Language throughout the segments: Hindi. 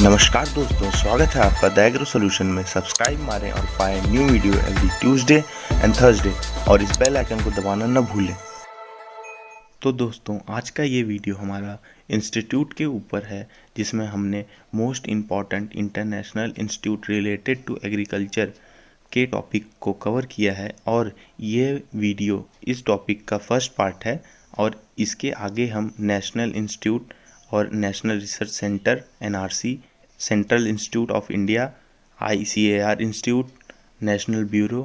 नमस्कार दोस्तों, स्वागत है आपका द एग्रो सॉल्यूशन में। सब्सक्राइब मारें और पाएं new video every Tuesday and Thursday और इस बेल आइकन को दबाना न भूलें। तो दोस्तों, आज का ये वीडियो हमारा इंस्टीट्यूट के ऊपर है, जिसमें हमने most important international institute related to agriculture के टॉपिक को कवर किया है। और ये वीडियो इस टॉपिक का फर्स्ट पार्ट है और इसके आगे हम नेशनल इंस्टीट्यूट और national research centre NRC, central institute of India ICAR institute, national bureau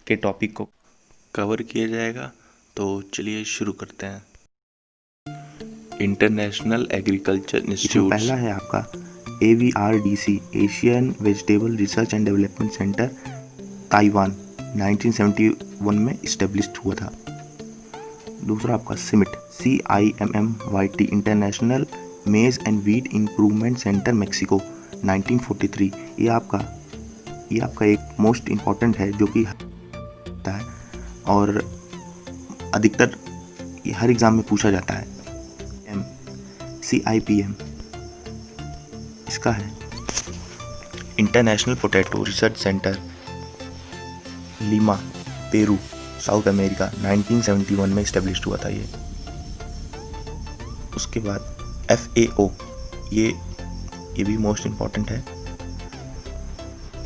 के टॉपिक को कवर किया जाएगा। तो चलिए शुरू करते हैं। इंटरनेशनल एग्रीकल्चर इंस्टीट्यूट पहला है आपका AVRDC, Asian vegetable research and development centre, Taiwan, 1971 में इस्टेब्लिश्ड हुआ था। दूसरा आपका CIMMYT, इंटरनेशनल मेज and wheat improvement centre, Mexico, 1943। ये आपका एक मोस्ट इम्पॉर्टेंट है, जो कि होता है और अधिकतर ये हर एग्ज़ाम में पूछा जाता है। CIPM इसका है international potato research centre, Lima, Peru, south America, 1971 में इस्टेब्लिश्ड हुआ था ये। उसके बाद FAO, ये भी मोस्ट इम्पॉर्टेंट है,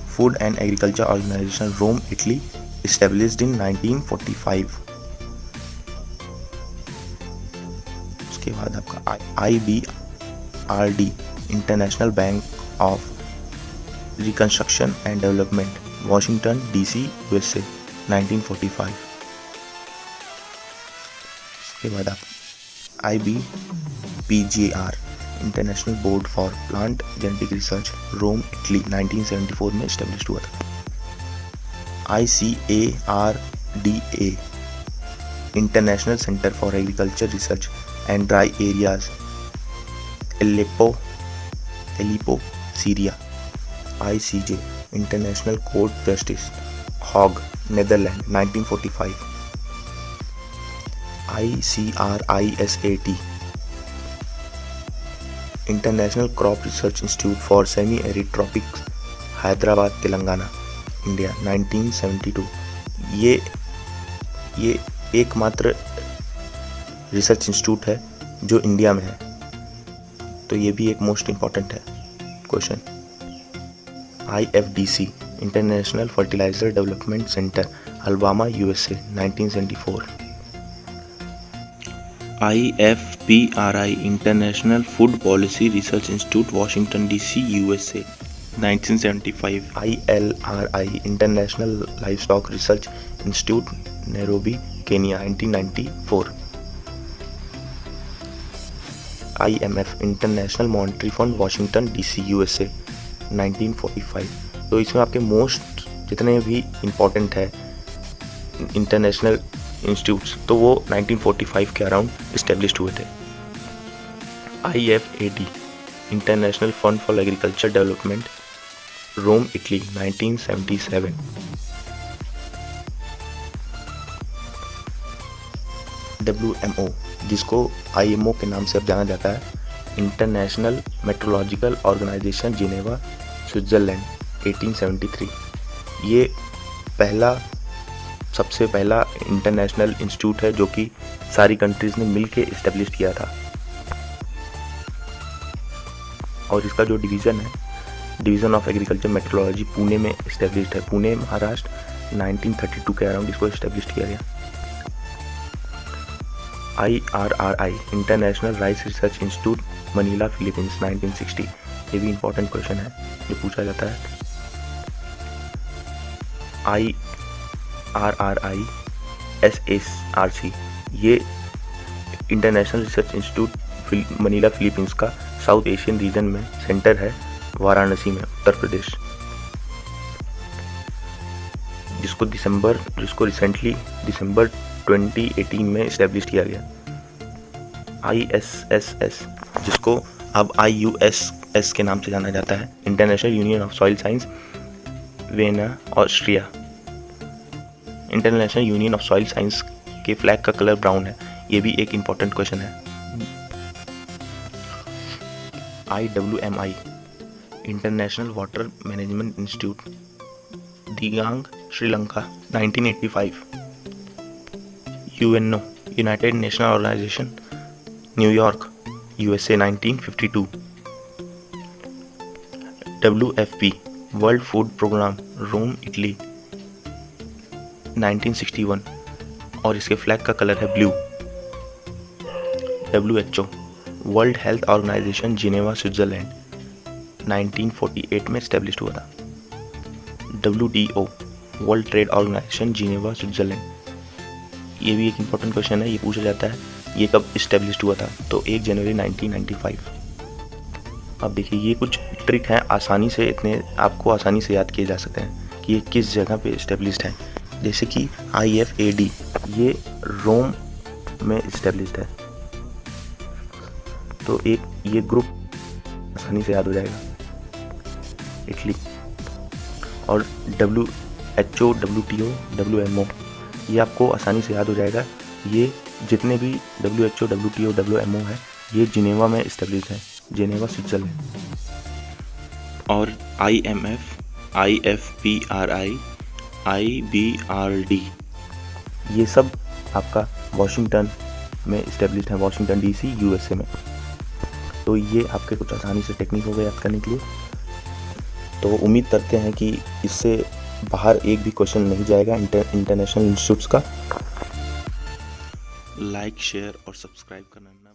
food and agriculture organisation, Rome, Italy, established in 1945। उसके बाद आपका IBRD, international bank of reconstruction and development, Washington DC, USA, 1945। उसके बाद आप IBPJR, international board for plant genetic research, Rome, Italy, 1974 में इस्टेब्लिश्ड हुआ था। ICARDA, international centre for agriculture research and dry areas, Aleppo, Syria. ICJ, international court justice, Hague, Netherland, 1945। ICRISAT, international crop research institute for semi arid tropics, Hyderabad, Telangana, India, 1972। ये एकमात्र रिसर्च इंस्टीट्यूट है जो इंडिया में है, तो ये भी एक मोस्ट इम्पॉर्टेंट है question. IFDC, international fertiliser development centre, Alabama, USA, 1974। IFPRI, international food policy research institute, Washington DC, USA, 1975। ILRI, international livestock research institute, Nairobi, Kenya, 1994। IMF, international monetary fund, Washington DC, USA, 1945। तो इसमें आपके मोस्ट जितने भी इम्पोर्टेंट है इंटरनेशनल इंस्टीट्यूट्स, तो वो 1945 के अराउंड इस्टेब्लिश्ड हुए थे। IFAD, international fund for agriculture development, Rome, Italy, 1977। WMO, जिसको IMO के नाम से अब जाना जाता है, international meteorological organisation, Geneva, Switzerland, 1873। ये सबसे पहला इंटरनेशनल इंस्टीट्यूट है जो कि सारी कंट्रीज़ ने मिलके इस्टेब्लिश किया था। और इसका जो डिवीज़न है, division of agriculture metrology, Pune में इस्टेब्लिश्ड है, पुणे, महाराष्ट्र, 1932 के अराउंड इसको इस्टेब्लिश किया गया। IRRI, international rice research institute, Manila, Philippines, 1960। ये भी इंपॉर्टेंट क्वेश्चन है जो पूछा जाता है। IRRI SARC, ये international research institute, Manila, Philippines का साउथ एशियन रीजन में सेंटर है, वाराणसी में, उत्तर प्रदेश, जिसको रिसेंटली दिसंबर 2018 में इस्टेब्लिश किया गया। ISSS, जिसको अब IUSS के नाम से जाना जाता है, international union of soil science, Vienna, Austria. International union of soil science के फ्लैग का कलर ब्राउन है, ये भी एक इम्पॉर्टेंट क्वेश्चन है। IWMI, international water management institute, दिगांग, Sri Lanka, 1985। UNO, united nation organisation, New York, USA, 1952। WFP, world food programme, Rome, Italy, 1961, और इसके फ्लैग का कलर है blue. WHO, world health organisation, Geneva, Switzerland, 1948 में एस्टेब्लिश हुआ था। WTO, world trade organisation, Geneva, Switzerland. ये भी एक इम्पोर्टेंट क्वेश्चन है, ये पूछा जाता है ये कब इस्टेब्लिश हुआ था, तो 1 जनवरी 1995। अब देखिए ये कुछ ट्रिक हैं, आसानी से आपको आसानी से याद किए जा सकते हैं कि ये किस जगह पे इस्टेब्लिश्ड है। जैसे कि IFAD, ये रोम में इस्टेब्लिश्ड है, तो एक ये ग्रुप आसानी से याद हो जाएगा, इटली। और WHO, WTO, WMO, ये आपको आसानी से याद हो जाएगा। ये जितने भी WHO, WTO, WMO है, ये जिनेवा में इस्टेब्लिश है, जिनेवा, स्विट्जरलैंड। और IMF, IFPRI, IBRD, ये सब आपका वॉशिंगटन में इस्टेब्लिश है, वॉशिंगटन DC, USA में। तो ये आपके कुछ आसानी से टेक्निक हो गए याद करने के लिए। तो उम्मीद करते हैं कि इससे बाहर एक भी क्वेश्चन नहीं जाएगा इंटरनेशनल इंस्टीट्यूट्स का। लाइक, शेयर और सब्सक्राइब करना ना